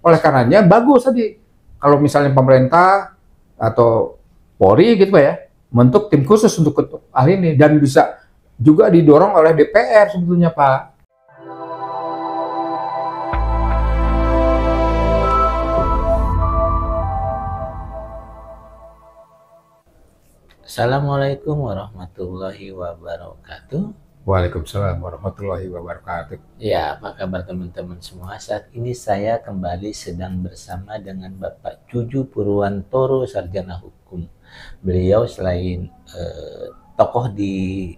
Oleh karenanya bagus tadi kalau misalnya pemerintah atau Polri gitu Pak ya, membentuk tim khusus untuk ahli ini dan bisa juga didorong oleh DPR sebetulnya Pak. Assalamualaikum warahmatullahi wabarakatuh. Waalaikumsalam warahmatullahi wabarakatuh. Ya, apa kabar teman-teman semua? Saat ini saya kembali sedang bersama dengan Bapak Juju Purwantoro, Sarjana Hukum. Beliau selain tokoh di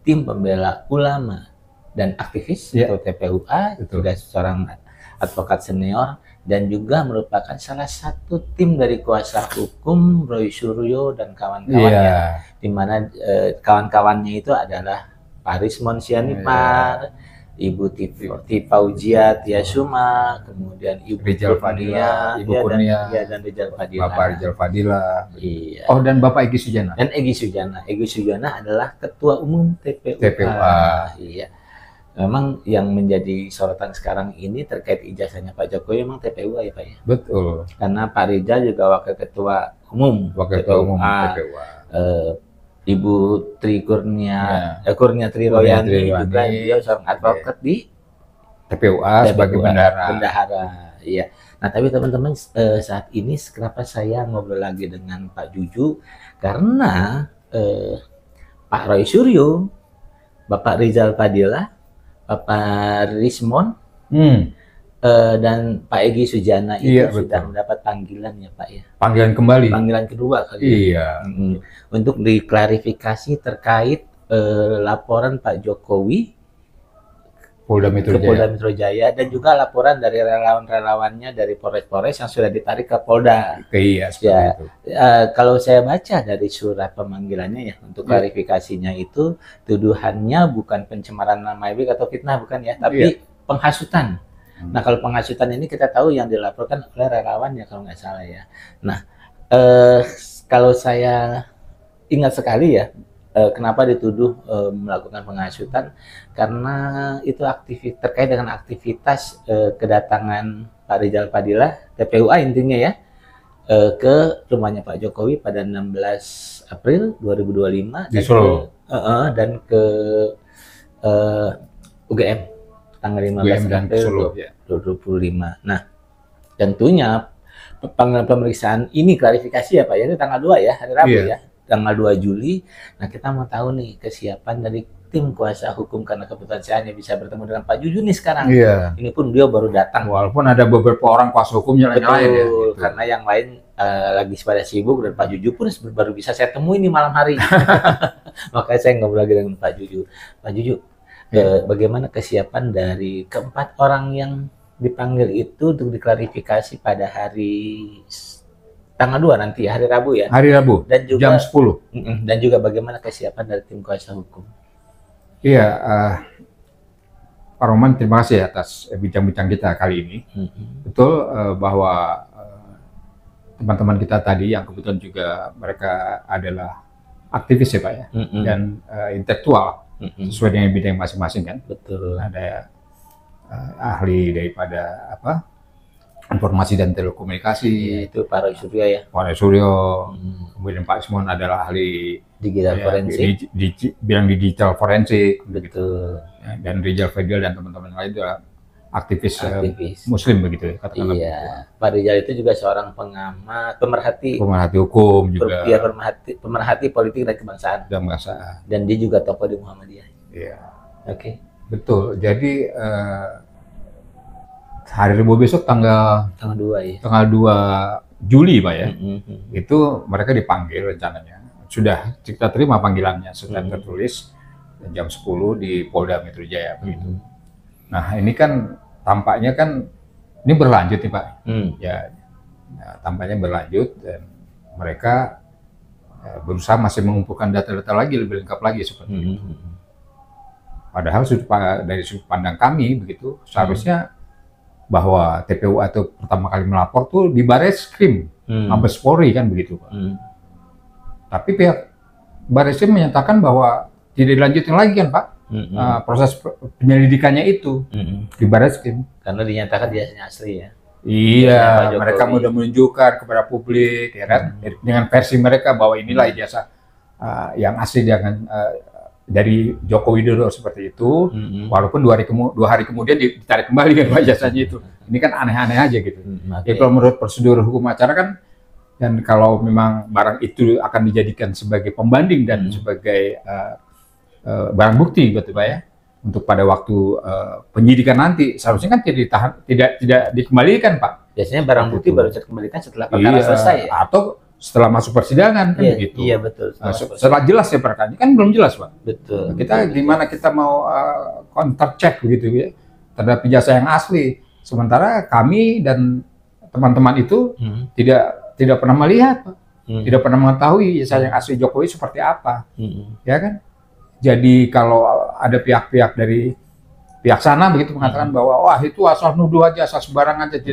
tim pembela ulama dan aktivis atau TPUA, juga seorang advokat senior dan juga merupakan salah satu tim dari kuasa hukum Roy Suryo dan kawan-kawannya, di mana kawan-kawannya itu adalah Pak Rismon Sianipar, Ibu Fauzia Tiasuma, kemudian Ibu Rijal Fadila, Ibu Kurnia, dan Rijal Fadila. Bapak Rijal Fadila. Iya. Oh, dan Bapak Egy Sujana. Dan Egy Sujana. Egy Sujana adalah Ketua Umum TPUA. Iya. Memang yang menjadi sorotan sekarang ini terkait ijazahnya Pak Jokowi memang TPUA ya Pak ya? Betul. Karena Pak Rijal juga Wakil Ketua Umum. Wakil Ketua Umum TPUA. Ibu Tri Kurnia, Kurnia Triroyani juga dia seorang advokat di TPUA sebagai bendahara. Iya. Nah tapi teman-teman saat ini kenapa saya ngobrol lagi dengan Pak Juju? Karena Pak Roy Suryo, Bapak Rijal Fadila, Bapak Rismon, dan Pak Egy Sujana itu sudah mendapat panggilan ya Pak ya. Panggilan kembali. Panggilan kedua kali. Iya. Untuk diklarifikasi terkait laporan Pak Jokowi Polda Metro Jaya dan juga laporan dari relawan-relawannya dari Polres-Polres yang sudah ditarik ke Polda. Iya, itu. Kalau saya baca dari surat pemanggilannya ya, untuk klarifikasinya itu tuduhannya bukan pencemaran nama baik atau fitnah bukan ya, tapi penghasutan. Nah kalau penghasutan ini kita tahu yang dilaporkan oleh relawan ya kalau nggak salah ya. Nah kalau saya ingat sekali ya, kenapa dituduh melakukan penghasutan, karena itu terkait dengan aktivitas kedatangan Pak Rijal Fadila, TPUA intinya ya, ke rumahnya Pak Jokowi pada 16 April 2025 di Solo dan ke UGM tanggal 15 April 2025. Nah, tentunya pemeriksaan ini klarifikasi ya Pak ya, itu tanggal 2 ya, hari Rabu ya, tanggal 2 Juli. Nah, kita mau tahu nih kesiapan dari tim kuasa hukum, karena kebetulan saya hanya bisa bertemu dengan Pak Juju nih sekarang. Ini pun beliau baru datang. Walaupun ada beberapa orang kuasa hukumnya lain ya. Gitu. Karena yang lain lagi pada sibuk dan Pak Juju pun baru bisa saya temui nih malam hari. Makanya saya ngobrol lagi dengan Pak Juju. Pak Juju, bagaimana kesiapan dari keempat orang yang dipanggil itu untuk diklarifikasi pada hari tanggal 2 nanti ya, hari Rabu ya? Hari Rabu, dan juga, jam 10. Dan juga bagaimana kesiapan dari tim kuasa hukum? Iya, Pak Roman, terima kasih atas bincang-bincang kita kali ini. Betul bahwa teman-teman kita tadi yang kebetulan juga mereka adalah aktivis ya Pak ya, dan intelektual. Sesuai dengan bidang masing-masing kan. Betul. Ada ahli daripada informasi dan telekomunikasi. Ya, itu Pak Roy Suryo ya. Pak Roy Suryo. Kemudian Pak Rismon adalah ahli digital forensik. Bidang digital forensik. Betul. Dan Rijal Fadila dan teman-teman lain adalah aktivis Muslim begitu ya. Katakanlah. Iya. Pak Rijal itu juga seorang pengamat, pemerhati hukum juga. Iya, pemerhati politik dan kebangsaan. Dan dia juga tokoh di Muhammadiyah. Iya. Oke. Betul. Jadi hari Rabu besok tanggal 2 ya. Tanggal 2 Juli Pak ya. Itu mereka dipanggil rencananya. Sudah kita terima panggilannya, sudah tertulis jam 10 di Polda Metro Jaya begitu. Nah, ini kan tampaknya kan ini berlanjut nih Pak. Ya, tampaknya berlanjut dan mereka berusaha masih mengumpulkan data-data lagi lebih lengkap lagi seperti itu. Padahal dari sudut pandang kami begitu, seharusnya bahwa TPU atau pertama kali melapor tuh di Bareskrim, Mabes Polri kan begitu Pak. Tapi pihak Bareskrim menyatakan bahwa tidak dilanjutin lagi kan Pak, proses penyelidikannya itu di Bareskrim. Karena dinyatakan dia asli ya. Iya, mereka mudah menunjukkan kepada publik, ya kan, dengan versi mereka bahwa inilah ijazah yang asli dari Joko Widodo seperti itu, walaupun 2 hari kemudian ditarik kembali kan ijazahnya itu. Ini kan aneh-aneh aja gitu. Okay. Jadi kalau menurut prosedur hukum acara kan, dan kalau memang barang itu akan dijadikan sebagai pembanding dan sebagai barang bukti, betul Pak ya, untuk pada waktu penyidikan nanti seharusnya kan tidak dikembalikan Pak. Biasanya barang bukti baru dikembalikan setelah perkara selesai ya? Atau setelah masuk persidangan kan begitu. Iya betul. Setelah jelas ya perkara ini kan belum jelas Pak. Betul. Kita gimana kita mau counter check begitu ya terhadap ijazah yang asli, sementara kami dan teman-teman itu tidak pernah melihat Pak. Tidak pernah mengetahui ijazah yang asli Jokowi seperti apa. Ya kan? Jadi kalau ada pihak-pihak dari pihak sana begitu mengatakan bahwa wah itu asal nuduh aja, asal sembarangan aja,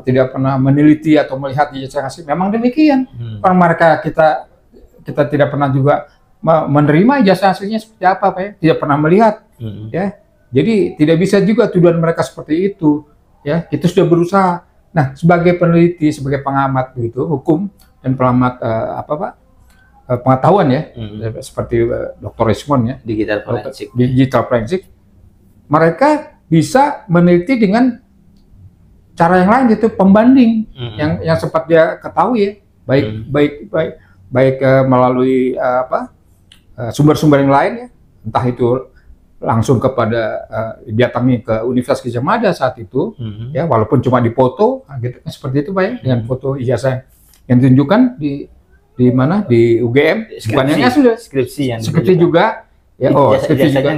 tidak pernah meneliti atau melihat ijazah asli. Memang demikian. Karena mereka kita tidak pernah juga menerima ijazah aslinya seperti apa Pak ya, tidak pernah melihat ya. Jadi tidak bisa juga tuduhan mereka seperti itu ya. Kita sudah berusaha. Nah, sebagai peneliti, sebagai pengamat begitu hukum dan pengamat pengetahuan ya, seperti Dr. Rismon ya, digital forensik, mereka bisa meneliti dengan cara yang lain gitu, pembanding yang sempat dia ketahui ya, baik melalui sumber-sumber yang lain ya, entah itu langsung kepada datangi ke Universitas Gadjah Mada saat itu ya, walaupun cuma dipoto gitu, seperti itu Pak ya, dengan foto ijazah yang ditunjukkan di mana di UGM, bukannya sudah skripsi juga ya. Skripsi juga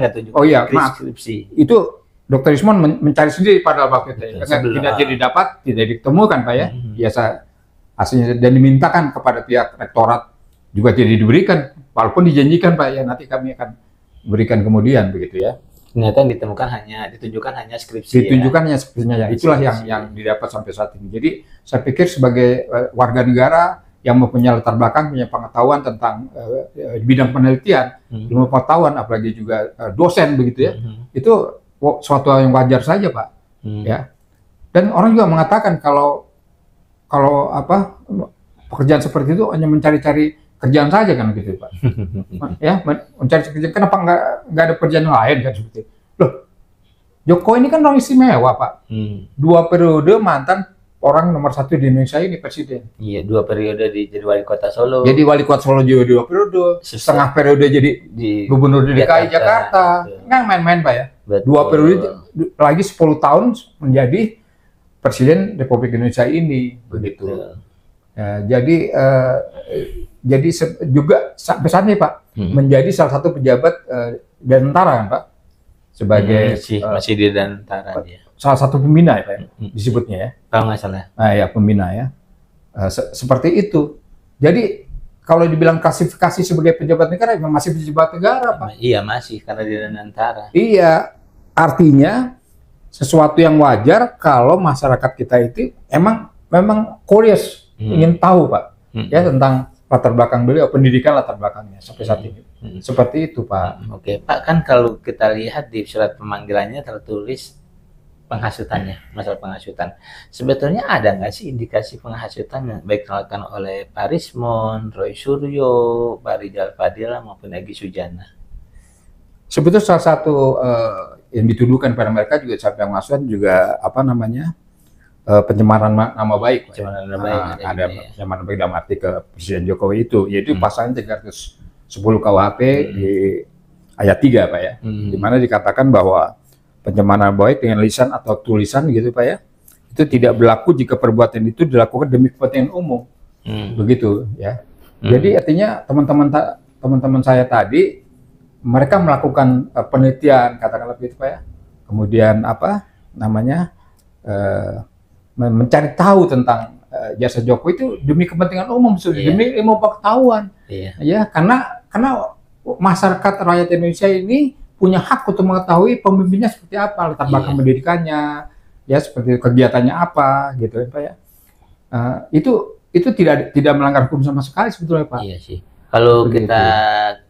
skripsi. Itu Dr. Rismon mencari sendiri pada waktu itu tidak didapat, tidak ditemukan Pak ya, biasa aslinya, dan dimintakan kepada pihak rektorat juga tidak diberikan, walaupun dijanjikan Pak ya nanti kami akan berikan kemudian begitu ya. Ternyata yang ditunjukkan hanya skripsi. Hanya skripsinya ya. Itulah yang didapat sampai saat ini. Jadi saya pikir sebagai warga negara yang mempunyai latar belakang, punya pengetahuan tentang bidang penelitian, ilmu pengetahuan, apalagi juga dosen begitu ya, itu suatu yang wajar saja Pak. Ya. Dan orang juga mengatakan kalau pekerjaan seperti itu hanya mencari-cari kerjaan saja kan gitu Pak. Ya, mencari kerjaan, kenapa nggak ada pekerjaan lain kan seperti itu. Loh, Jokowi ini kan orang istimewa Pak. 2 periode mantan orang nomor 1 di Indonesia ini presiden. Iya, 2 periode jadi wali kota Solo. Jadi wali kota Solo juga 2 periode, setengah periode jadi gubernur DKI Jakarta. Nggak main-main Pak ya. Betul. 2 periode lagi 10 tahun menjadi presiden Republik Indonesia ini begitu. Ya, jadi juga sampai saat ini Pak menjadi salah satu pejabat Danantara kan Pak, sebagai masih di Danantara dia. Salah satu pembina ya Pak disebutnya ya. Kalau nggak salah. Nah ya pembina ya. Seperti itu. Jadi kalau dibilang klasifikasi sebagai pejabat negara, memang masih pejabat negara Pak. Iya masih, karena di Danantara. Iya, artinya sesuatu yang wajar kalau masyarakat kita itu memang curious, ingin tahu Pak ya tentang latar belakang beliau, pendidikan latar belakangnya sampai saat ini. Seperti itu Pak. Oke Pak, kan kalau kita lihat di surat pemanggilannya tertulis penghasutannya, masalah penghasutan. Sebetulnya ada nggak sih indikasi penghasutan yang baik dilakukan oleh Pak Rismon, Roy Suryo, Pak Rizal Fadila maupun Egy Sujana? Sebetulnya salah satu yang dituduhkan pada mereka juga sampai penghasutan juga pencemaran nama baik. Pencemaran nama baik. Ada pencemaran baik dalam arti ke Presiden Jokowi itu, yaitu pasal 310 KUHP di ayat 3 Pak ya, di mana dikatakan bahwa pencemaran baik dengan lisan atau tulisan gitu Pak ya, itu tidak berlaku jika perbuatan itu dilakukan demi kepentingan umum. Begitu ya. Jadi artinya teman-teman saya tadi mereka melakukan penelitian katakanlah begitu Pak ya. Kemudian mencari tahu tentang jasa Jokowi itu demi kepentingan umum, demi ilmu pengetahuan. Ya, karena masyarakat rakyat Indonesia ini punya hak untuk mengetahui pemimpinnya seperti apa, latar belakang pendidikannya, ya seperti kegiatannya apa, gitu ya Pak ya. Itu tidak melanggar hukum sama sekali sebetulnya Pak. Iya sih. Kalau kita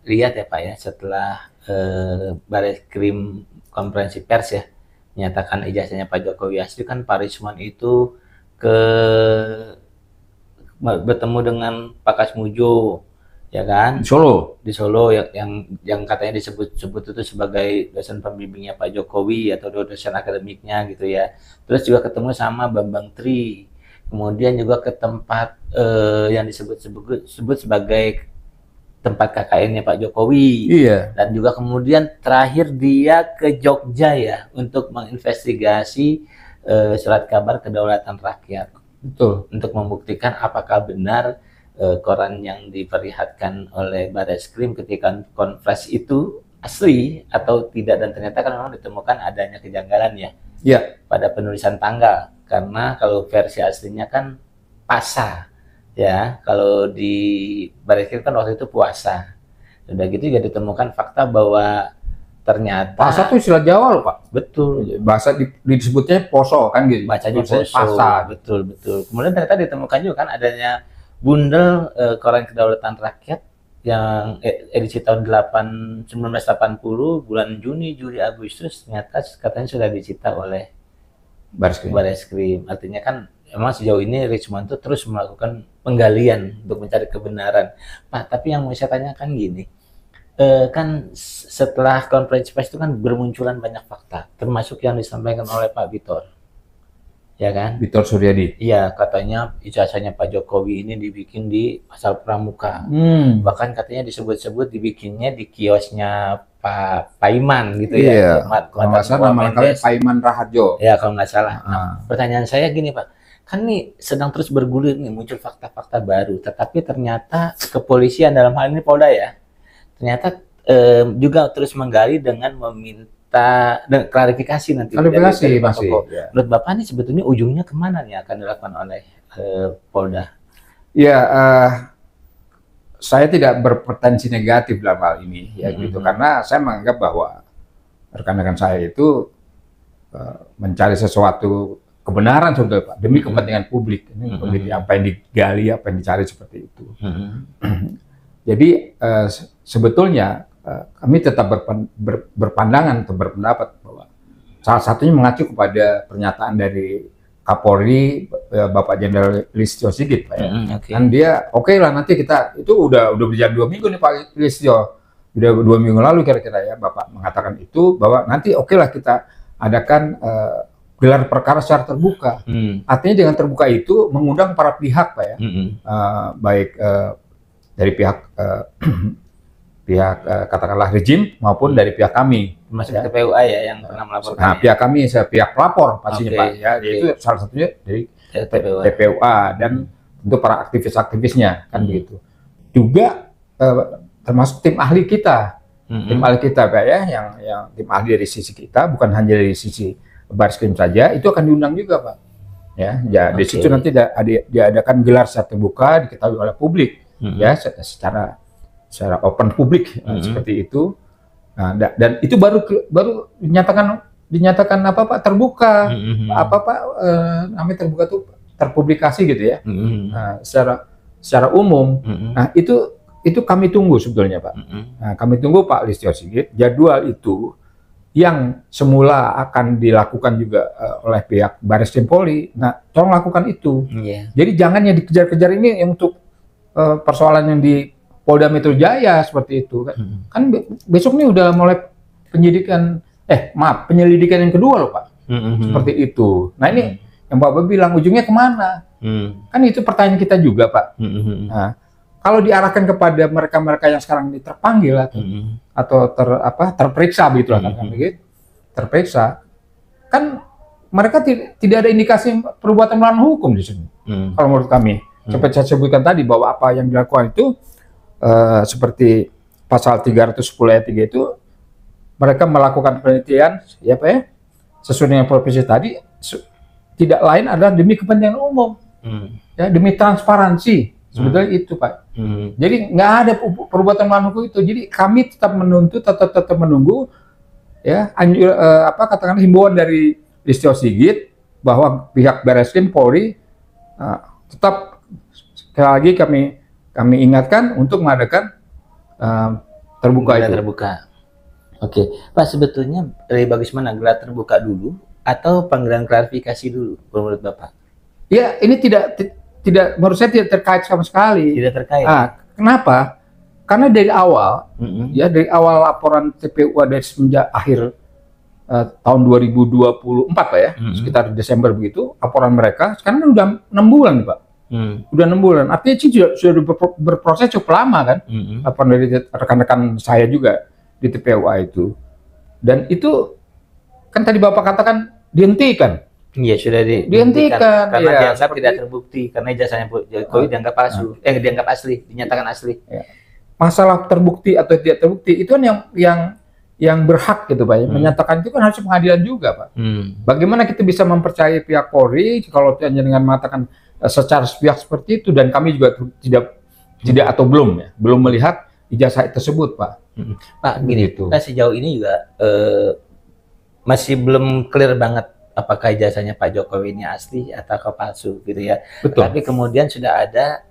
lihat ya Pak ya, setelah Bareskrim konferensi pers ya, nyatakan ijazahnya Pak Jokowi asli kan Pak Risman itu ke bertemu dengan Pak Kasmujo, ya kan? Di Solo yang katanya disebut-sebut itu sebagai dosen pembimbingnya Pak Jokowi atau dosen akademiknya gitu ya. Terus juga ketemu sama Bambang Tri. Kemudian juga ke tempat yang disebut sebagai tempat KKN-nya Pak Jokowi. Iya. Dan juga kemudian terakhir dia ke Jogja ya untuk menginvestigasi surat kabar kedaulatan rakyat. Betul. Untuk membuktikan apakah benar koran yang diperlihatkan oleh Bareskrim ketika konfres itu asli atau tidak, dan ternyata kan memang ditemukan adanya kejanggalan ya. Iya. Pada penulisan tanggal, karena kalau versi aslinya kan Pasa ya, kalau di Bareskrim kan waktu itu puasa. Udah gitu juga ditemukan fakta bahwa ternyata Pasa itu istilah Jawa loh Pak. Betul. Bahasa disebutnya poso kan gitu. Bacanya poso. Pasa. Betul. Kemudian ternyata ditemukan juga kan adanya bundel koran kedaulatan rakyat yang edisi tahun 1980 bulan Juni, Juli, Agustus, ternyata katanya sudah disita oleh Bareskrim. Artinya kan memang sejauh ini Risman itu terus melakukan penggalian untuk mencari kebenaran. Pak, tapi yang mau saya tanyakan gini, kan setelah konferensi pers itu kan bermunculan banyak fakta, termasuk yang disampaikan oleh Pak Bitor, ya kan? Bitor Suryadi. Iya, katanya ijazahnya Pak Jokowi ini dibikin di Pasar Pramuka. Bahkan katanya disebut-sebut dibikinnya di kiosnya Pak Paiman gitu ya. Kalau nggak salah nama lengkapnya Paiman Raharjo. Ya, kalau nggak salah. Nah, pertanyaan saya gini Pak, kan nih sedang terus bergulir nih, muncul fakta-fakta baru, tetapi ternyata kepolisian dalam hal ini Polda ya, ternyata juga terus menggali dengan meminta dan klarifikasi nanti. Klarifikasi masih. Ya. Menurut Bapak nih sebetulnya ujungnya kemana nih akan dilakukan oleh Polda? Ya, saya tidak berpretensi negatif dalam hal ini ya gitu, karena saya menganggap bahwa rekan-rekan saya itu mencari sesuatu kebenaran sebetulnya Pak, demi kepentingan publik. Ini apa yang digali, apa yang dicari seperti itu. Jadi sebetulnya kami tetap berpandangan atau berpendapat bahwa salah satunya mengacu kepada pernyataan dari Kapolri Bapak Jenderal Listio Sigit Pak ya. Kan dia oke lah, nanti kita itu udah berjalan 2 minggu nih Pak Listio, udah 2 minggu lalu kira-kira ya Bapak mengatakan itu, bahwa nanti oke lah kita adakan gelar perkara secara terbuka. Artinya dengan terbuka itu mengundang para pihak Pak ya, baik dari pihak katakanlah rejim maupun dari pihak kami, masuk ya. TPUA ya yang pernah melaporkan. Nah, pihak kami, pihak pelapor pastinya Pak ya, itu salah satunya dari TPUA dan tentu para aktivis-aktivisnya kan begitu. Juga termasuk tim ahli kita, tim ahli kita Pak ya, yang tim ahli dari sisi kita, bukan hanya dari sisi Bareskrim saja, itu akan diundang juga Pak. Ya, di situ nanti diadakan gelar secara terbuka, diketahui oleh publik ya, secara open publik seperti itu. Nah, dan itu baru dinyatakan apa Pak, terbuka. Apa Pak namanya terbuka tuh terpublikasi gitu ya. Nah, secara umum. Nah, itu kami tunggu sebetulnya Pak. Nah, kami tunggu Pak Listio Sigit, jadwal itu yang semula akan dilakukan juga oleh pihak Bareskrim Polri. Nah, tolong lakukan itu. Jadi jangan yang dikejar-kejar ini yang untuk persoalan yang di Polda Metro Jaya seperti itu kan. Kan besok nih udah mulai penyelidikan yang kedua loh Pak. Seperti itu. Nah, ini yang Bapak bilang ujungnya kemana? Kan itu pertanyaan kita juga Pak. Nah, kalau diarahkan kepada mereka-mereka yang sekarang ini terpanggil atau terperiksa begitu lah kan begitu. Terperiksa kan mereka tidak ada indikasi perbuatan melawan hukum di sini. Kalau menurut kami, seperti saya sebutkan tadi bahwa apa yang dilakukan itu seperti pasal 310 ayat 3 itu, mereka melakukan penelitian ya Pak ya, sesuai dengan profesi tadi, tidak lain adalah demi kepentingan umum, ya, demi transparansi sebetulnya itu Pak. Jadi nggak ada perbuatan melawan hukum itu. Jadi kami tetap menuntut, tetap menunggu ya katakanlah himbauan dari Listio Sigit bahwa pihak Bareskrim Polri tetap sekali lagi kami ingatkan untuk mengadakan terbuka itu. Terbuka. Oke, Pak, sebetulnya lebih bagus mana gelar terbuka dulu atau panggilan klarifikasi dulu menurut Bapak? Ya, ini tidak menurut saya tidak terkait sama sekali. Tidak terkait. Kenapa? Karena dari awal, ya dari awal laporan TPU ada semenjak akhir tahun 2024 Pak ya, sekitar Desember begitu, laporan mereka sekarang kan udah 6 bulan Pak. Udah 6 bulan, artinya sih sudah berproses cukup lama kan, laporan dari rekan-rekan saya juga di TPUA itu. Dan itu kan tadi Bapak katakan dihentikan. Iya, sudah dihentikan karena ya, dianggap tidak terbukti, karena ijazahnya Jokowi dianggap palsu, dianggap asli, dinyatakan asli. Ya. Masalah terbukti atau tidak terbukti itu kan yang berhak gitu Pak, menyatakan itu kan harus pengadilan juga Pak. Bagaimana kita bisa mempercayai pihak Polri kalau hanya dengan mengatakan secara sepihak seperti itu, dan kami juga tidak atau belum melihat ijazah tersebut Pak. Pak, gini, kan sejauh ini juga masih belum clear banget apakah ijazahnya Pak Jokowi ini asli atau palsu gitu ya. Betul. Tapi kemudian sudah ada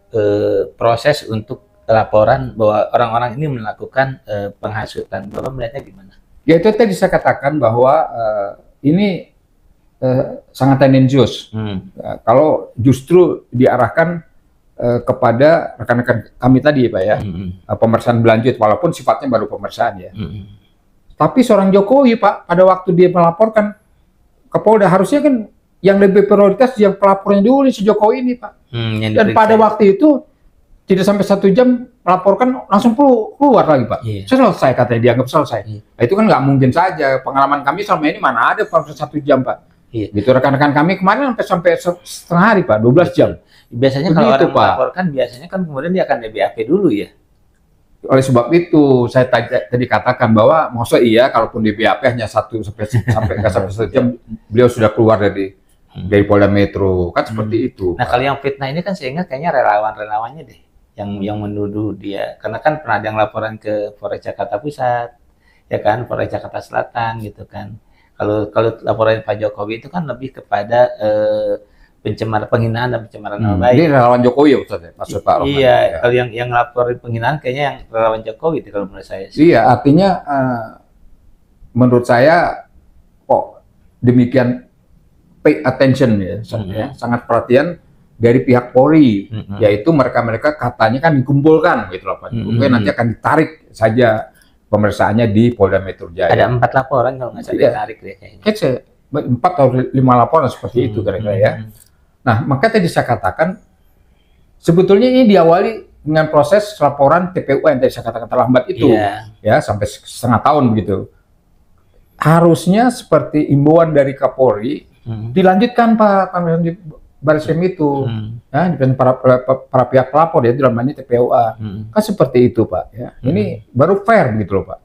proses untuk laporan bahwa orang-orang ini melakukan penghasutan. Bapak melihatnya gimana? Ya itu tadi saya katakan bahwa ini sangat tendensius. Kalau justru diarahkan kepada rekan-rekan kami tadi Pak ya, pemeriksaan berlanjut walaupun sifatnya baru pemeriksaan ya. Tapi seorang Jokowi Pak, pada waktu dia melaporkan ke Polda, harusnya kan yang lebih prioritas yang pelapornya dulu si Jokowi ini Pak. Dan pada waktu itu tidak sampai 1 jam melaporkan langsung keluar lagi Pak. Selesai katanya, dianggap selesai. Nah, itu kan nggak mungkin saja. Pengalaman kami selama ini mana ada proses 1 jam Pak. Gitu rekan-rekan kami kemarin sampai setengah hari Pak, 12 jam. Biasanya kalau orang melaporkan biasanya kan kemudian dia akan BAP dulu ya. Oleh sebab itu saya tadi katakan bahwa maksud iya kalaupun di BAP hanya 1 sampai 1 jam beliau sudah keluar dari Polda Metro kan seperti itu. Nah kalau yang fitnah ini kan saya ingat kayaknya relawan-relawannya deh yang menuduh dia, karena kan pernah ada yang laporan ke Polres Jakarta Pusat, ya kan, Polres Jakarta Selatan gitu kan. Kalau laporan Pak Jokowi itu kan lebih kepada penghinaan dan pencemaran nama baik. Ini relawan Jokowi ya Ustaz, maksud Pak Rohman. Iya, ya. Kalau yang laporin penghinaan kayaknya yang relawan Jokowi itu kalau menurut saya sih. Iya, artinya menurut saya kok demikian pay attention ya, sangat perhatian dari pihak Polri, yaitu mereka katanya kan dikumpulkan gitu loh Pak. Mungkin nanti akan ditarik saja pemeriksaannya di Polda Metro Jaya. Ada 4 laporan kalau nggak salah ditarik deh kayaknya. Kayaknya 4 atau 5 laporan seperti itu kira-kira ya. Nah, maka tadi saya katakan sebetulnya ini diawali dengan proses laporan TPU yang tadi saya katakan terlambat itu, ya sampai setengah tahun begitu. Harusnya seperti imbauan dari Kapolri dilanjutkan Pak Barreskrim itu, ya, dengan para pihak pelapor ya dalam hal ini TPUA, kan seperti itu Pak. Ya, ini baru fair begitu loh Pak.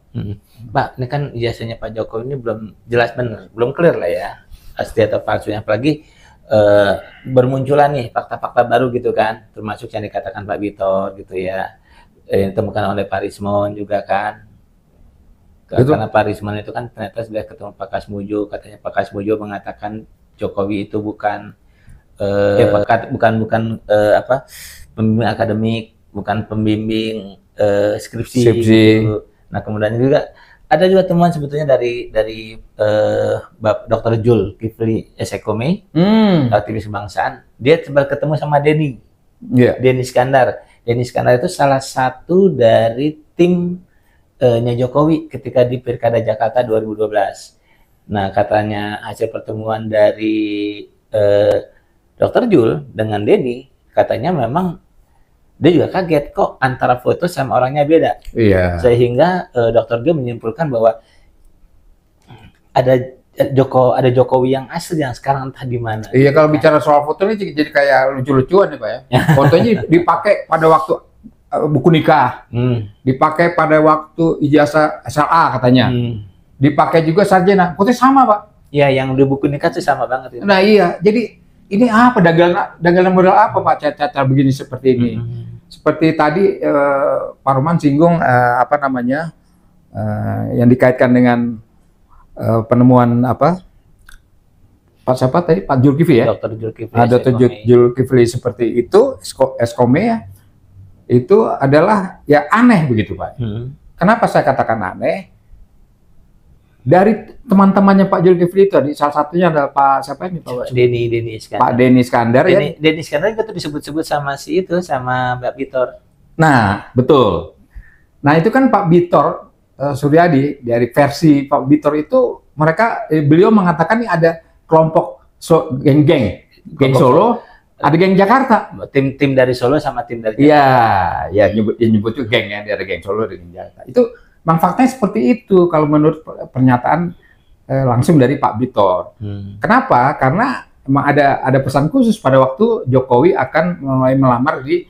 Pak, ini kan ijazahnya Pak Jokowi ini belum jelas benar, belum clear lah ya asli atau palsunya, apalagi bermunculan nih fakta-fakta baru gitu kan, termasuk yang dikatakan Pak Bitor gitu ya, yang ditemukan oleh Pak Rismon juga kan. Karena Pak Rismon itu kan ternyata sudah ketemu Pak Kasmujo, katanya Pak Kasmujo mengatakan Jokowi itu bukan pembimbing akademik, bukan pembimbing skripsi. Gitu. Nah kemudian juga ada juga temuan sebetulnya dari Dr. Zulkifli Esekome, aktivis kebangsaan. Dia coba ketemu sama Denny Iskandar. Denny Iskandar itu salah satu dari timnya Jokowi ketika di Pilkada Jakarta 2012. Nah katanya hasil pertemuan dari Dr. Jul dengan Denny, katanya memang dia juga kaget kok antara foto sama orangnya beda. Sehingga Dr. Jul menyimpulkan bahwa ada Jokowi yang asli yang sekarang entah di mana. Iya, kalau bicara soal foto ini jadi kayak lucu-lucuan nih Pak ya. Fotonya dipakai pada waktu buku nikah, dipakai pada waktu ijazah SLA katanya, dipakai juga sarjana. Fotonya sama Pak. Iya, yang di buku nikah itu sama banget. Itu. Nah iya, jadi ini apa dagangan model apa Pak cara begini seperti ini? Seperti tadi Pak Rohman singgung yang dikaitkan dengan penemuan Pak siapa tadi, Pak Zulkifli ya? Dr. Zulkifli. Dr. Zulkifli seperti itu, Eskome ya, itu adalah ya aneh begitu Pak. Kenapa saya katakan aneh? dari teman-temannya Pak Zulkifli tadi, salah satunya adalah Pak siapa ini Pak? Denny Iskandar. Pak Denny Iskandar ya. Denny Iskandar juga tuh disebut-sebut sama si itu, sama Mbak Bitor. Nah, betul. Nah, itu kan Pak Bitor Suryadi, dari versi Pak Bitor itu beliau mengatakan nih ada kelompok geng Solo, ada geng Jakarta. Tim dari Solo sama tim dari Jakarta. Iya, nyebut juga geng ya, ada geng Solo dan geng Jakarta. Itu memang faktanya seperti itu kalau menurut pernyataan langsung dari Pak Bitor. Kenapa? Karena memang ada pesan khusus pada waktu Jokowi akan mulai melamar di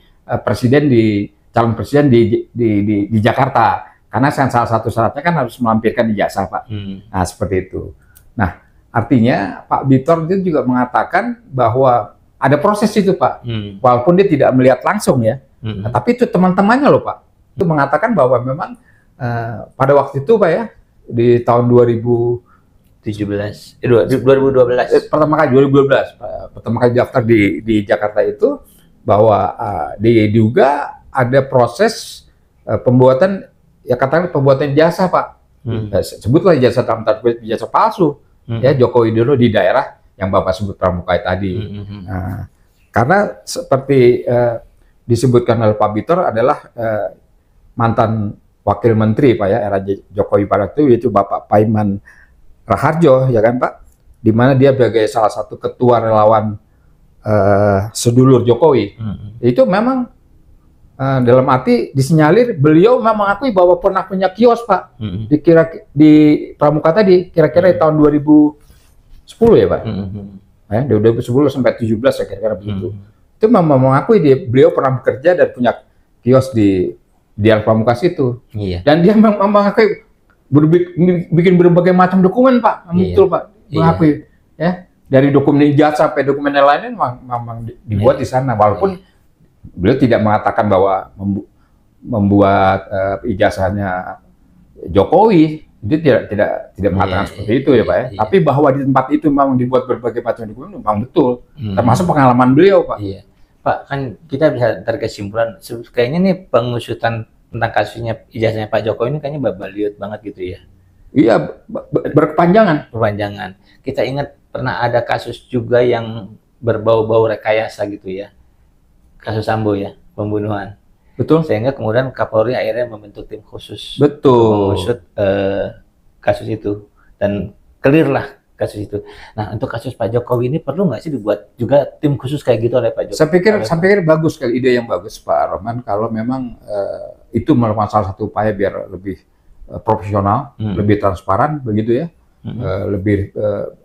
calon presiden di Jakarta. Karena salah satu syaratnya kan harus melampirkan ijazah, Pak. Nah, seperti itu. Nah, artinya Pak Bitor itu juga mengatakan bahwa ada proses itu, Pak. Walaupun dia tidak melihat langsung ya. Nah, tapi itu teman-temannya loh, Pak. Itu mengatakan bahwa memang pada waktu itu, Pak ya, di tahun 2012. Pertama kali 2012, pertama kali daftar di Jakarta itu, bahwa diduga ada proses pembuatan, ya katakan pembuatan ijazah, Pak. Sebutlah ijazah dalam tanda kutip ijazah palsu, ya Joko Widodo di daerah yang Bapak sebut pramuka tadi. Nah, karena seperti disebutkan oleh Pak Bitor adalah mantan wakil menteri, Pak ya, era Jokowi pada itu, yaitu Bapak Paiman Raharjo, ya kan Pak, di mana dia sebagai salah satu ketua relawan sedulur Jokowi. Itu memang dalam arti disinyalir beliau memang mengakui bahwa pernah punya kios, Pak, di pramuka tadi, kira-kira di tahun 2010 ya Pak, dari 2010 sampai 17 ya kira-kira begitu. Itu memang mengakui beliau pernah bekerja dan punya kios di Pramuka situ. Dan dia memang mengakui bikin berbagai macam dokumen, Pak, betul Pak, mengakui ya, dari dokumen ijazah sampai dokumen yang lainnya memang dibuat di sana, walaupun beliau tidak mengatakan bahwa membuat ijazahnya Jokowi, itu tidak mengatakan seperti itu ya Pak ya. Tapi bahwa di tempat itu memang dibuat berbagai macam dokumen memang betul, termasuk pengalaman beliau, Pak. Pak, kan kita bisa tarik kesimpulan, kayaknya nih pengusutan tentang kasusnya ijazahnya Pak Jokowi ini kayaknya babaliut banget gitu ya. Iya, berkepanjangan. Kita ingat pernah ada kasus juga yang berbau-bau rekayasa gitu ya. Kasus Sambo ya, pembunuhan. Betul. Sehingga kemudian Kapolri akhirnya membentuk tim khusus. Betul. Mengusut kasus itu. Dan clear lah kasus itu. Nah, untuk kasus Pak Jokowi ini perlu nggak sih dibuat juga tim khusus kayak gitu oleh Pak Jokowi? Saya pikir bagus sekali, ide yang bagus Pak Roman, kalau memang itu merupakan salah satu upaya biar lebih profesional, lebih transparan begitu ya, lebih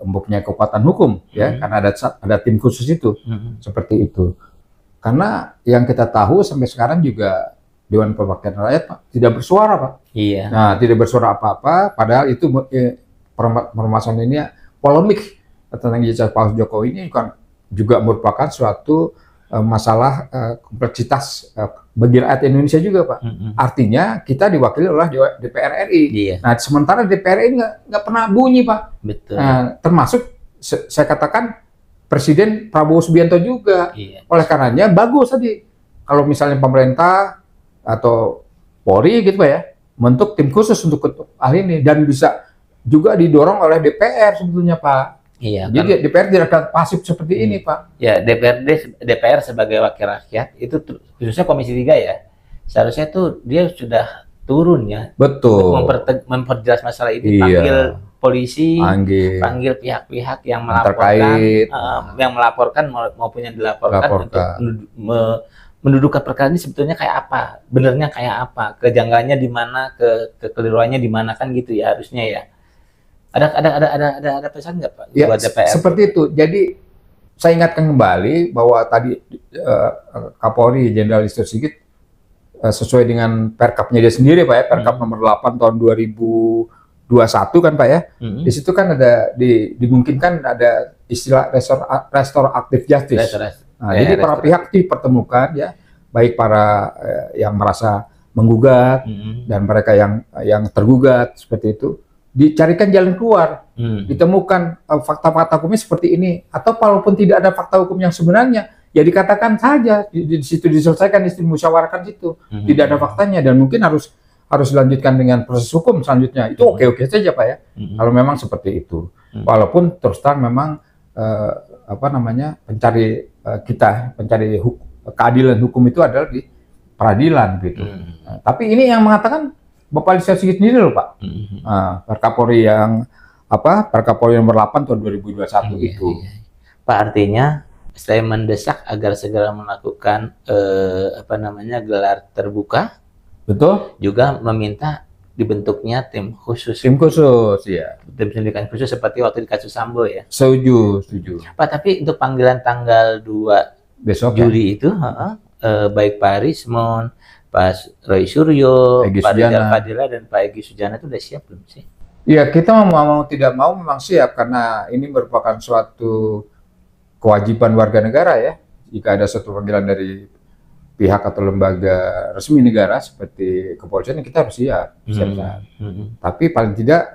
mempunyai kekuatan hukum ya, karena ada tim khusus itu, seperti itu. Karena yang kita tahu sampai sekarang juga Dewan Perwakilan Rakyat, Pak, tidak bersuara, Pak. Nah, tidak bersuara apa-apa, padahal itu permasalahan ini polemik tentang ijazah palsu Jokowi ini juga merupakan suatu masalah kompleksitas bagi rakyat Indonesia juga, Pak. Artinya kita diwakili oleh DPR RI. Nah, sementara DPR RI nggak pernah bunyi, Pak. Betul. Nah, termasuk saya katakan Presiden Prabowo Subianto juga. Oleh karenanya bagus tadi kalau misalnya pemerintah atau Polri gitu, Pak ya, membentuk tim khusus untuk hal ini, dan bisa juga didorong oleh DPR sebetulnya, Pak. Jadi DPR tidak akan pasif seperti ini, Pak. Ya, DPR sebagai wakil rakyat itu khususnya Komisi 3 ya. Seharusnya tuh dia sudah turun ya. Betul. Memperjelas masalah ini, panggil polisi, panggil pihak-pihak yang melaporkan, maupun yang dilaporkan untuk mendudukan perkara ini sebetulnya kayak apa, benernya kayak apa, kejanggalannya di mana, kekeliruannya di mana, kan gitu ya harusnya ya. Ada pesan nggak Pak buat DPR? Seperti itu. Jadi saya ingatkan kembali bahwa tadi Kapolri Jenderal Listio Sigit sesuai dengan perkapnya dia sendiri, Pak ya, Perkap nomor 8 tahun 2021 kan, Pak ya. Di situ kan ada dimungkinkan ada istilah restoratif justice. Nah, jadi para pihak dipertemukan ya, baik para yang merasa menggugat dan mereka yang tergugat seperti itu, dicarikan jalan keluar, ditemukan fakta-fakta hukumnya seperti ini, atau walaupun tidak ada fakta hukum yang sebenarnya, ya dikatakan saja di situ, diselesaikan, dimusyawarahkan situ, tidak ada faktanya, dan mungkin harus harus dilanjutkan dengan proses hukum selanjutnya, itu oke-oke saja Pak ya. Kalau memang seperti itu. Walaupun terus terang memang apa namanya pencari keadilan hukum itu adalah di peradilan gitu. Nah, tapi ini yang mengatakan Bapak Listio Sigit sendiri loh Pak. Perkapolri yang Perkapolri nomor 8 tahun 2021 itu. Pak, artinya saya mendesak agar segera melakukan gelar terbuka. Betul. Juga meminta dibentuknya tim khusus. Tim khusus, ya. Tim penyelidikan khusus seperti waktu di kasus Sambo ya. Setuju. Pak, tapi untuk panggilan tanggal 2 besok Juli itu, baik Pak Rismon, Pak Roy Suryo, Pak Rizal Fadila dan Pak Egy Sujana itu udah siap belum sih? Ya, kita mau tidak mau memang siap karena ini merupakan suatu kewajiban warga negara ya. Jika ada suatu panggilan dari pihak atau lembaga resmi negara seperti kepolisian, kita harus siap. Tapi paling tidak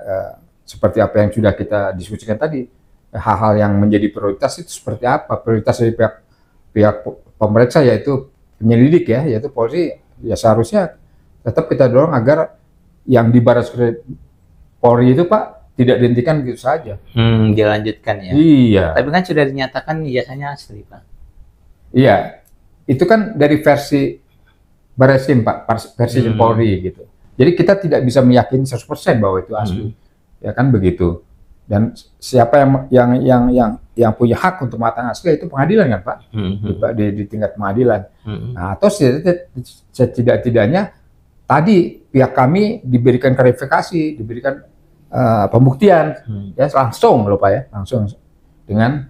seperti apa yang sudah kita diskusikan tadi, hal-hal yang menjadi prioritas itu seperti apa? Prioritas dari pihak pemeriksa yaitu penyelidik ya, yaitu Polri, ya seharusnya tetap kita dorong agar yang di Barreskrim Polri itu Pak tidak dihentikan gitu saja. Dilanjutkan ya. Iya. Tapi kan sudah dinyatakan ijazahnya asli Pak. Iya. Itu kan dari versi Barreskrim Pak, versi Polri gitu. Jadi kita tidak bisa meyakini 100% bahwa itu asli. Ya kan begitu. Dan siapa yang punya hak untuk mengatakan asli itu pengadilan kan Pak, di tingkat pengadilan. Nah, atau setidak-tidaknya tadi pihak kami diberikan klarifikasi, diberikan pembuktian, ya langsung loh Pak ya, langsung dengan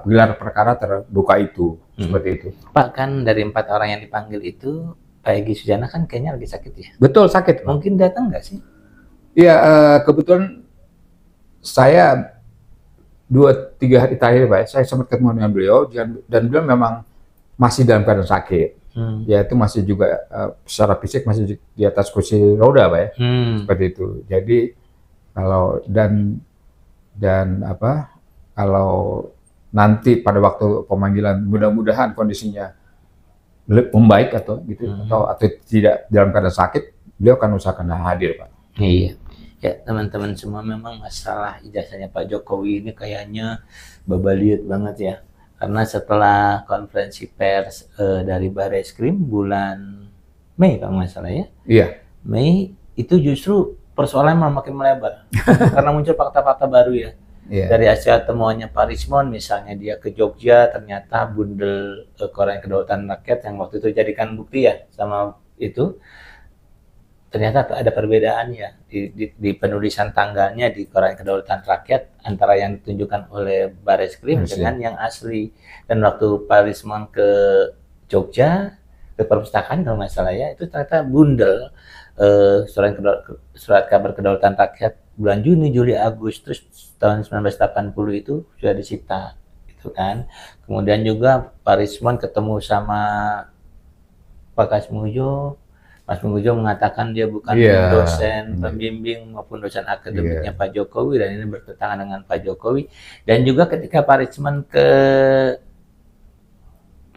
gelar perkara terbuka itu, seperti itu. Pak, kan dari 4 orang yang dipanggil itu, Pak Egy Sujana kan kayaknya lagi sakit ya? Betul, sakit. Mungkin datang nggak sih? Iya, kebetulan saya 2-3 hari terakhir Pak, saya sempat ketemu dengan beliau dan beliau memang masih dalam keadaan sakit. Yaitu masih juga secara fisik masih di atas kursi roda Pak ya. Seperti itu. Jadi kalau kalau nanti pada waktu pemanggilan mudah-mudahan kondisinya membaik atau gitu atau tidak dalam keadaan sakit, beliau akan usahakan hadir Pak. Iya. Ya, teman-teman semua, memang masalah ijazahnya Pak Jokowi ini kayaknya babaliut banget ya. Karena setelah konferensi pers dari Barreskrim bulan Mei kalau nggak salah ya. Iya. Mei itu justru persoalan makin melebar. Karena muncul fakta-fakta baru ya. Dari hasil temuannya Pak Rismon, misalnya dia ke Jogja, ternyata bundel Koran Kedaulatan Rakyat yang waktu itu jadikan bukti ya sama itu, ternyata ada perbedaan ya di penulisan tanggalnya di Koran Kedaulatan Rakyat antara yang ditunjukkan oleh Barreskrim dengan yang asli. Dan waktu Pak Rismon ke Jogja, ke perpustakaan kalau nggak salah ya, itu ternyata bundel surat kabar kedaulatan rakyat bulan Juni, Juli, Agustus tahun 1980 itu sudah disita, gitu kan. Kemudian juga Pak Rismon ketemu sama Pak Kasmujo. Mas Mujo mengatakan dia bukan dosen pembimbing maupun dosen akademiknya Pak Jokowi, dan ini bertentangan dengan Pak Jokowi. Dan juga ketika Pak Rismon ke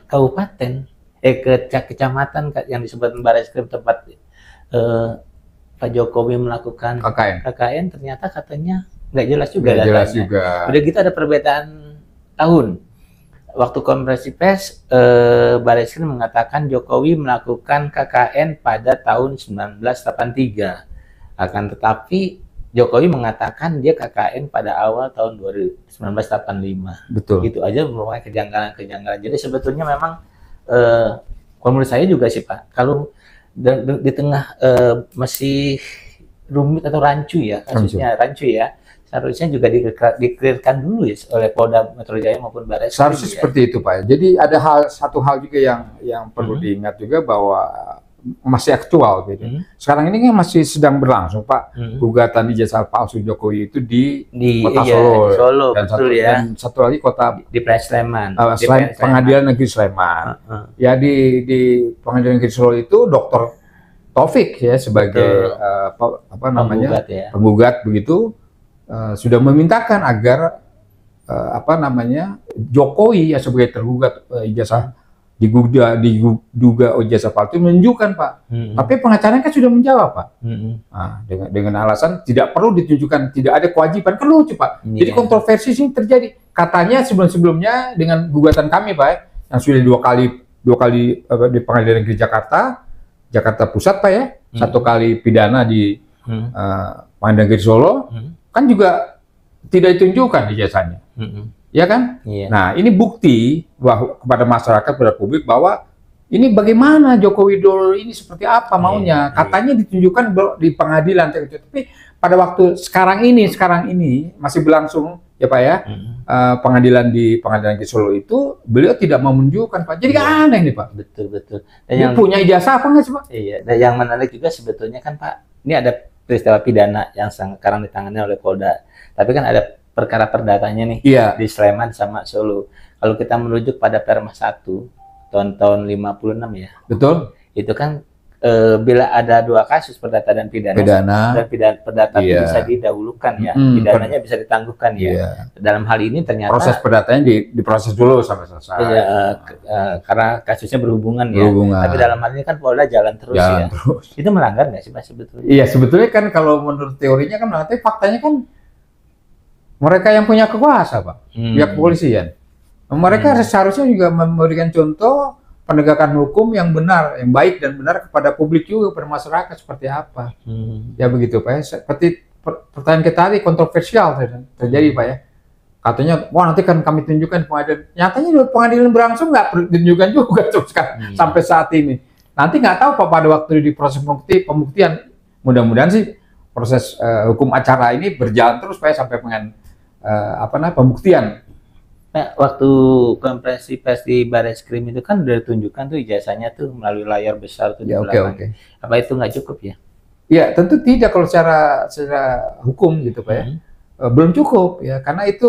kabupaten, ke kecamatan yang disebut Barreskrim tempat Pak Jokowi melakukan KKN, ternyata katanya nggak jelas juga datanya. Jelas juga. Udah gitu ada perbedaan tahun. Waktu konferensi pers, Barreskrim mengatakan Jokowi melakukan KKN pada tahun 1983. Akan tetapi Jokowi mengatakan dia KKN pada awal tahun 1985. Betul. Itu aja merupakan kejanggalan-kejanggalan. Jadi sebetulnya memang, kalau menurut saya juga sih Pak, kalau di tengah masih rumit atau rancu ya, kasusnya rancu ya, seharusnya juga dikelirkan dulu ya oleh Polda Metro Jaya maupun Barreskrim. Seharusnya seperti itu Pak. Jadi ada satu hal juga yang perlu diingat juga bahwa masih aktual gitu. Sekarang ini kan masih sedang berlangsung Pak, gugatan ijazah palsu Jokowi itu di Kota Solo, dan satu lagi kota di Sleman, Pengadilan Negeri Sleman. Ya di Pengadilan Negeri Solo itu Dr. Taufik ya sebagai penggugat begitu. Sudah memintakan agar Jokowi ya sebagai tergugat ijazah diduga ijazah palsu menunjukkan Pak. Tapi pengacaranya kan sudah menjawab Pak. Nah, dengan alasan tidak perlu ditunjukkan, tidak ada kewajiban, kan lucu Pak. Jadi kontroversi sih terjadi. Katanya sebelum-sebelumnya dengan gugatan kami Pak, yang sudah dua kali di Pengadilan Negeri Jakarta Pusat Pak ya, satu kali pidana di Pengadilan Negeri Solo, kan juga tidak ditunjukkan ijazahnya. Ya kan? Iya. Nah, ini bukti bahwa kepada masyarakat, kepada publik bahwa ini bagaimana Joko Widodo ini seperti apa maunya. Katanya ditunjukkan di pengadilan, tapi pada waktu sekarang ini masih berlangsung ya Pak ya, pengadilan di Pengadilan Negeri Solo itu beliau tidak mau menunjukkan Pak. Jadi aneh nih Pak. Betul. Dan yang punya ijazah apa nggak sih Pak? Iya. Dan yang menarik juga sebetulnya kan Pak, ini ada peristiwa pidana yang sekarang ditangani oleh Polda. Tapi kan ada perkara perdatanya nih di Sleman sama Solo. Kalau kita merujuk pada Perma 1 tahun 56 ya. Betul. Itu kan bila ada dua kasus perdata dan pidana. Dan perdata itu bisa didahulukan ya. Pidananya bisa ditangguhkan ya. Dalam hal ini ternyata proses perdatanya diproses dulu sampai selesai. Karena kasusnya berhubungan ya. Tapi dalam hal ini kan Polda jalan terus. Itu melanggar nggak sih Pak sebetulnya? Iya, sebetulnya kan kalau menurut teorinya kan melanggar, tapi faktanya kan mereka yang punya kekuasaan Pak, pihak kepolisian. Mereka seharusnya juga memberikan contoh penegakan hukum yang benar, yang baik dan benar kepada publik juga, kepada masyarakat seperti apa. Ya begitu Pak ya. Seperti pertanyaan kita tadi kontroversial terjadi Pak ya. Katanya, wah nanti kan kami tunjukkan pengadilan. Nyatanya di pengadilan berlangsung nggak ditunjukkan juga sampai saat ini. Nanti nggak tahu Pak pada waktu di proses pembuktian. Mudah-mudahan sih proses hukum acara ini berjalan terus Pak ya, sampai pembuktian. Nah, waktu konferensi pers di Barreskrim itu kan udah ditunjukkan tuh ijazahnya tuh melalui layar besar tuh di belakang. Apa itu nggak cukup ya? Ya tentu tidak kalau secara hukum gitu Pak ya. Belum cukup ya, karena itu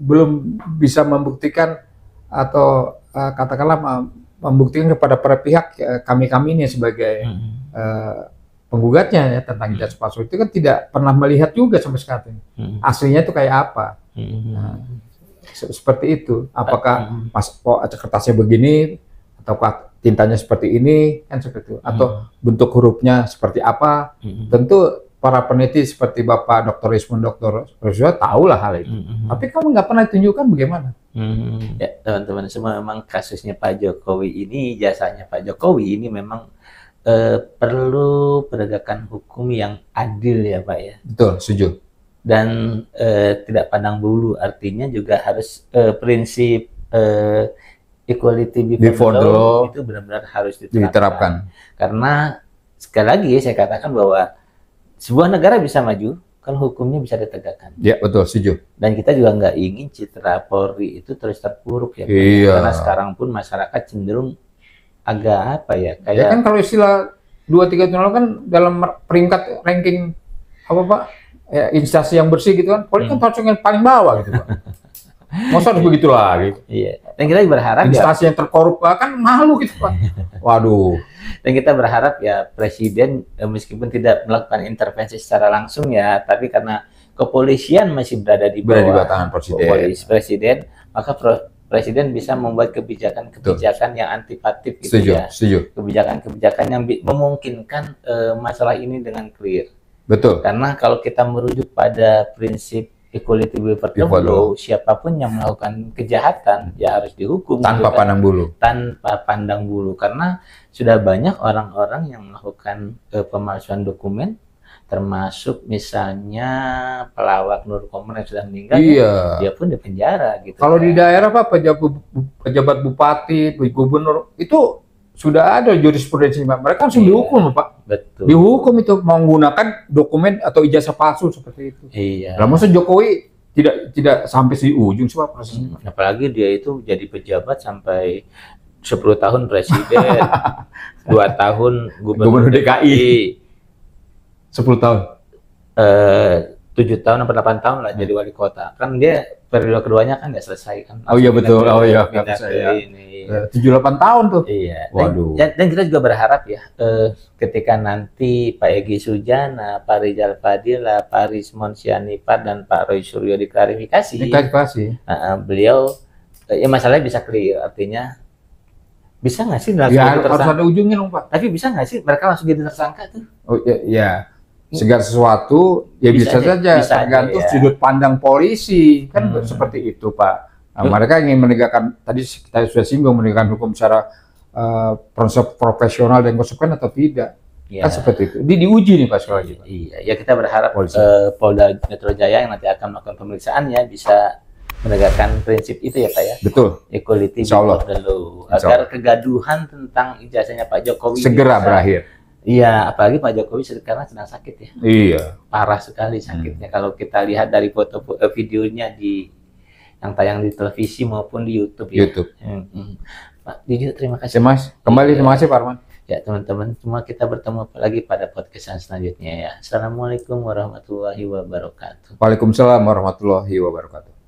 belum bisa membuktikan atau katakanlah membuktikan kepada para pihak kami ini sebagai penggugatnya ya tentang ijazah palsu itu kan tidak pernah melihat juga sampai sekarang. Aslinya itu kayak apa? Nah, seperti itu. Apakah kertasnya begini ataukah tintanya seperti ini kan seperti itu, atau bentuk hurufnya seperti apa? Tentu para peneliti seperti Bapak Dr. Rismond, Dr. Roswa tahulah hal itu. Tapi kamu nggak pernah tunjukkan bagaimana? Ya teman-teman semua, memang kasusnya Pak Jokowi ini, jasanya Pak Jokowi ini memang perlu penegakan hukum yang adil ya Pak ya. Betul, setuju. Dan tidak pandang bulu, artinya juga harus prinsip equality before the law itu benar-benar harus diterapkan. Karena sekali lagi saya katakan bahwa sebuah negara bisa maju kalau hukumnya bisa ditegakkan. Ya betul, setuju. Dan kita juga nggak ingin citra Polri itu terus terpuruk ya Pak. Karena sekarang pun masyarakat cenderung agak apa ya, kayak kan kalau istilah 2-3 tahun lalu kan dalam peringkat ranking apa Pak ya, instansi yang bersih gitu kan, Polri kan termasuk yang paling bawah gitu Pak. Masa harus begitu lagi? Iya. Dan kita berharap instansi yang terkorup kan malu gitu Pak. Waduh. Dan kita berharap ya Presiden meskipun tidak melakukan intervensi secara langsung ya, tapi karena kepolisian masih berada di bawah tangan Presiden, maka Presiden bisa membuat kebijakan-kebijakan yang antipatif gitu ya. Setuju. Kebijakan-kebijakan yang memungkinkan masalah ini dengan clear. Betul. Karena kalau kita merujuk pada prinsip equality before the law, siapapun yang melakukan kejahatan ya harus dihukum tanpa pandang bulu. Tanpa pandang bulu, karena sudah banyak orang-orang yang melakukan pemalsuan dokumen, termasuk misalnya pelawak Nur Komar yang sudah meninggal, dia pun dipenjara gitu. Kalau di daerah Pak, pejabat bupati, gubernur itu sudah ada jurisprudensi, mereka langsung dihukum Pak. Betul. Dihukum itu menggunakan dokumen atau ijazah palsu seperti itu. Iya. Lah maksud Jokowi tidak sampai di ujung sih Pak prosesnya. Apalagi dia itu jadi pejabat sampai 10 tahun presiden, 2 tahun gubernur DKI. 10 tahun. 7 tahun atau 8 tahun lah jadi wali kota. Kan dia periode keduanya kan nggak selesai kan. Oh iya betul. Oh iya. 7-8 tahun tuh. Iya. Waduh. Dan kita juga berharap ya ketika nanti Pak Egy Sujana, Pak Rizal Fadila, Pak Rismond Sianipar dan Pak Roy Suryo diklarifikasi. Beliau beliau ya masalahnya bisa clear, artinya Bisa nggak sih langsung Ya jadi harus tersangka? ada ujungnya dong Pak. Tapi bisa nggak sih mereka langsung jadi tersangka tuh? Oh ya, segala sesuatu ya bisa saja bisa aja, tergantung ya. sudut pandang polisi kan seperti itu Pak. Nah, mereka ingin menegakkan tadi kita sudah singgung menegakkan hukum secara proses profesional dan konsekuen atau tidak. Ya. Kan seperti itu. Diuji nih Pak sekali lagi Pak. Iya, ya kita berharap Polisi. Polda Metro Jaya yang nanti akan melakukan pemeriksaan ya bisa menegakkan prinsip itu ya Pak ya. Betul. Equality Insya Allah. before the law. Insya Agar Allah. kegaduhan tentang ijazahnya Pak Jokowi Segera bisa- berakhir. Iya, apalagi Pak Jokowi sekarang sedang sakit ya. Iya. Parah sekali sakitnya. Kalau kita lihat dari foto videonya yang tayang di televisi maupun di YouTube ya. YouTube. Pak Didi, terima kasih. Mas, kembali terima kasih Pak Arman. Ya teman-teman, semua kita bertemu lagi pada podcast selanjutnya ya. Assalamualaikum warahmatullahi wabarakatuh. Waalaikumsalam warahmatullahi wabarakatuh.